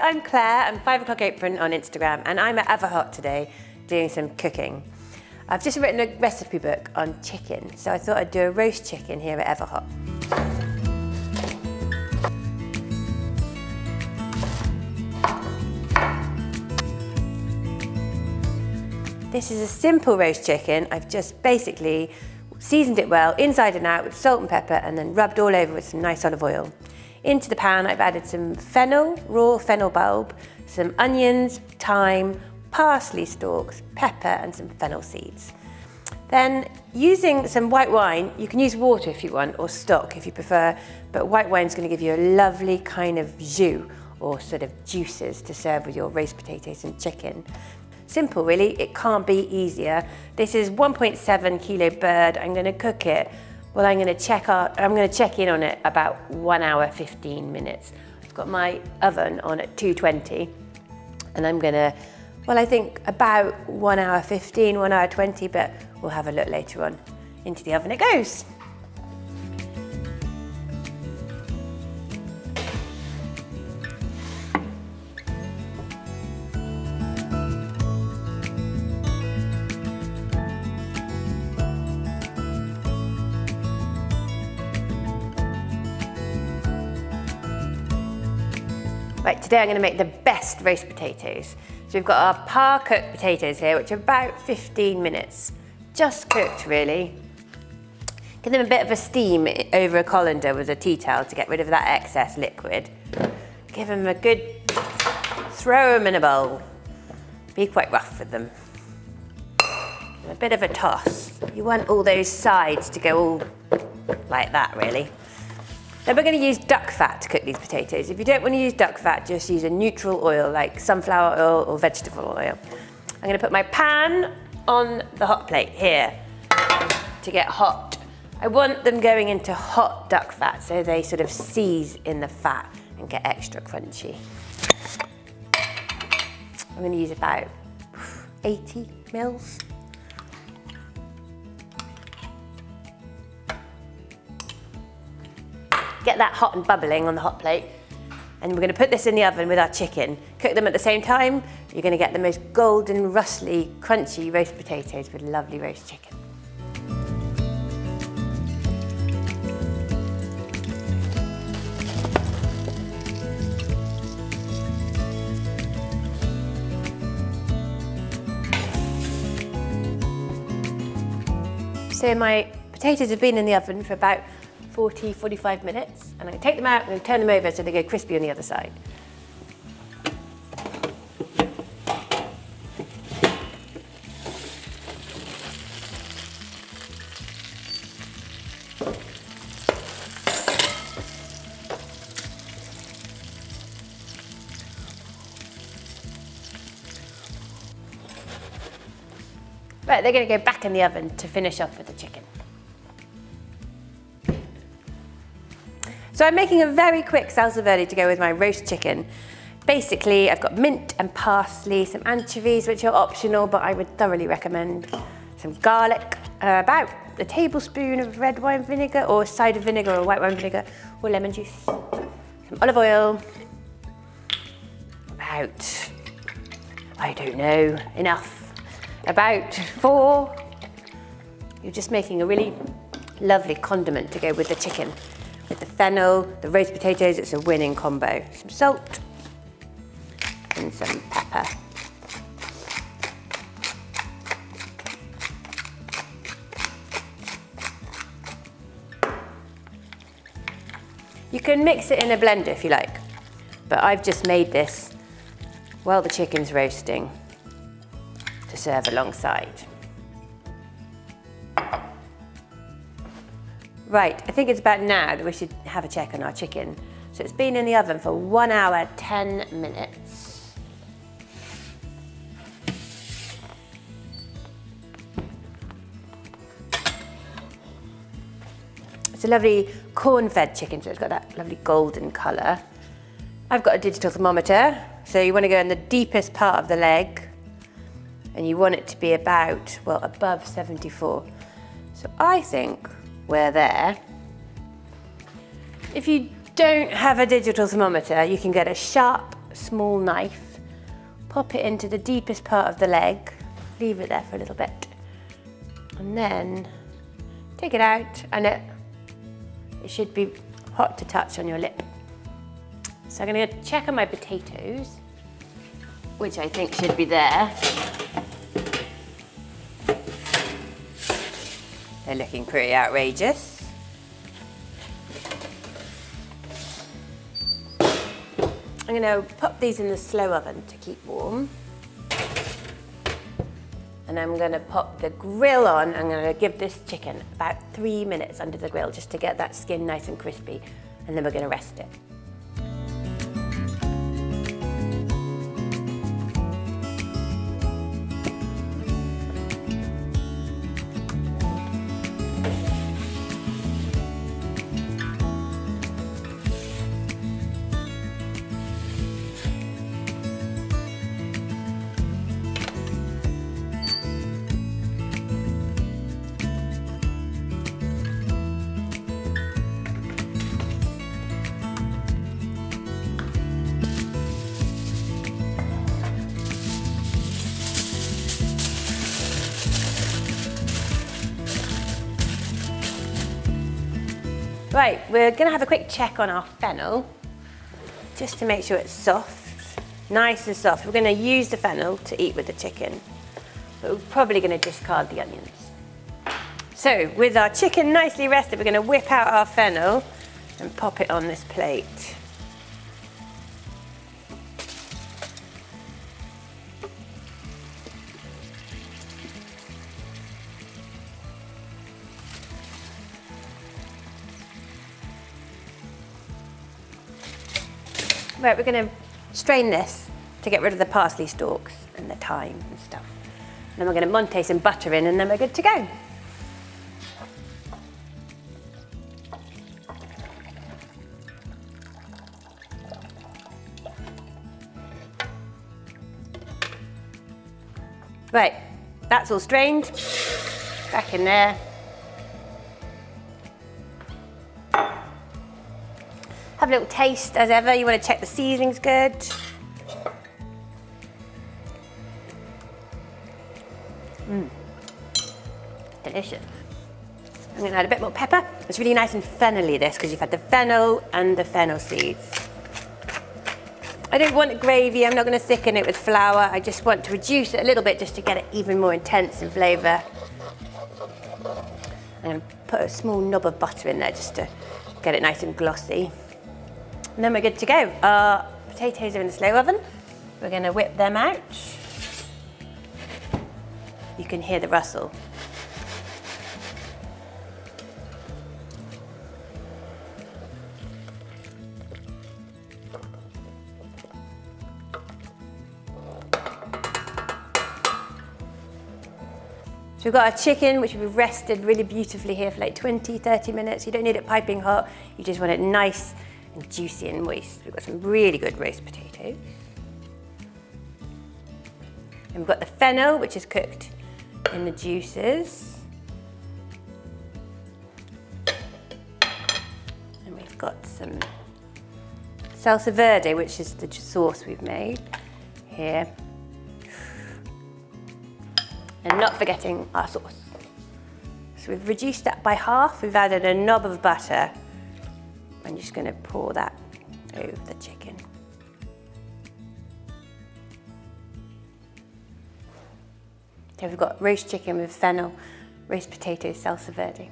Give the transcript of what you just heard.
I'm Claire, I'm 5 o'clock apron on Instagram, and I'm at Everhot today doing some cooking. I've just written a recipe book on chicken, so I thought I'd do a roast chicken here at Everhot. This is a simple roast chicken. I've just basically seasoned it well, inside and out, with salt and pepper, and then rubbed all over with some nice olive oil. Into the pan, I've added some fennel, raw fennel bulb, some onions, thyme, parsley stalks, pepper, and some fennel seeds. Then, using some white wine, you can use water if you want, or stock if you prefer, but white wine's going to give you a lovely kind of jus, or sort of juices, to serve with your roast potatoes and chicken. Simple really, it can't be easier. This is 1.7 kilo bird. I'm going to cook it. Well, I'm going to check in on it about 1 hour, 15 minutes. I've got my oven on at 220, and I'm going to, well, I think about 1 hour 15, 1 hour 20, but we'll have a look later on. Into the oven it goes. Right, today I'm going to make the best roast potatoes. So we've got our par-cooked potatoes here, which are about 15 minutes. Just cooked, really. Give them a bit of a steam over a colander with a tea towel to get rid of that excess liquid. Give them a good throw them in a bowl. Be quite rough with them. A bit of a toss. You want all those sides to go all like that, really. Then we're going to use duck fat to cook these potatoes. If you don't want to use duck fat, just use a neutral oil like sunflower oil or vegetable oil. I'm going to put my pan on the hot plate here to get hot. I want them going into hot duck fat so they sort of seize in the fat and get extra crunchy. I'm going to use about 80 mils. Get that hot and bubbling on the hot plate, and we're going to put this in the oven with our chicken. Cook them at the same time. You're going to get the most golden, rustly, crunchy roast potatoes with lovely roast chicken. So my potatoes have been in the oven for about 40-45 minutes, and I'm going to take them out and turn them over so they go crispy on the other side. Right, they're going to go back in the oven to finish off with the chicken. So I'm making a very quick salsa verde to go with my roast chicken. Basically, I've got mint and parsley, some anchovies, which are optional, but I would thoroughly recommend. Some garlic, about a tablespoon of red wine vinegar or cider vinegar or white wine vinegar or lemon juice. Some olive oil, about, I don't know, enough. About 4. You're just making a really lovely condiment to go with the chicken. With the fennel, the roast potatoes, it's a winning combo. Some salt and some pepper. You can mix it in a blender if you like, but I've just made this while the chicken's roasting to serve alongside. Right, I think it's about now that we should have a check on our chicken. So it's been in the oven for 1 hour, 10 minutes. It's a lovely corn-fed chicken, so it's got that lovely golden colour. I've got a digital thermometer, so you want to go in the deepest part of the leg, and you want it to be about, well, above 74. So I think we're there. If you don't have a digital thermometer, you can get a sharp small knife, pop it into the deepest part of the leg, leave it there for a little bit, and then take it out, and it should be hot to touch on your lip. So I'm going to check on my potatoes, which I think should be there. They're looking pretty outrageous. I'm going to pop these in the slow oven to keep warm. And I'm going to pop the grill on. I'm going to give this chicken about 3 minutes under the grill just to get that skin nice and crispy. And then we're going to rest it. Right, we're going to have a quick check on our fennel, just to make sure it's soft, nice and soft. We're going to use the fennel to eat with the chicken, but we're probably going to discard the onions. So, with our chicken nicely rested, we're going to whip out our fennel and pop it on this plate. Right, we're going to strain this to get rid of the parsley stalks and the thyme and stuff. And then we're going to monte some butter in, and then we're good to go. Right, that's all strained. Back in there. Have a little taste as ever. You want to check the seasoning's good. Delicious. I'm going to add a bit more pepper. It's really nice and fennelly, this, because you've had the fennel and the fennel seeds. I don't want it gravy. I'm not going to thicken it with flour. I just want to reduce it a little bit just to get it even more intense in flavour. I'm going to put a small knob of butter in there just to get it nice and glossy. And then we're good to go. Our potatoes are in the slow oven. We're going to whip them out. You can hear the rustle. So we've got our chicken, which we've rested really beautifully here for like 20, 30 minutes. You don't need it piping hot. You just want it nice and juicy and moist. We've got some really good roast potatoes. And we've got the fennel, which is cooked in the juices. And we've got some salsa verde, which is the sauce we've made here. And not forgetting our sauce. So we've reduced that by half. We've added a knob of butter. I'm just going to pour that over the chicken. So we've got roast chicken with fennel, roast potatoes, salsa verde.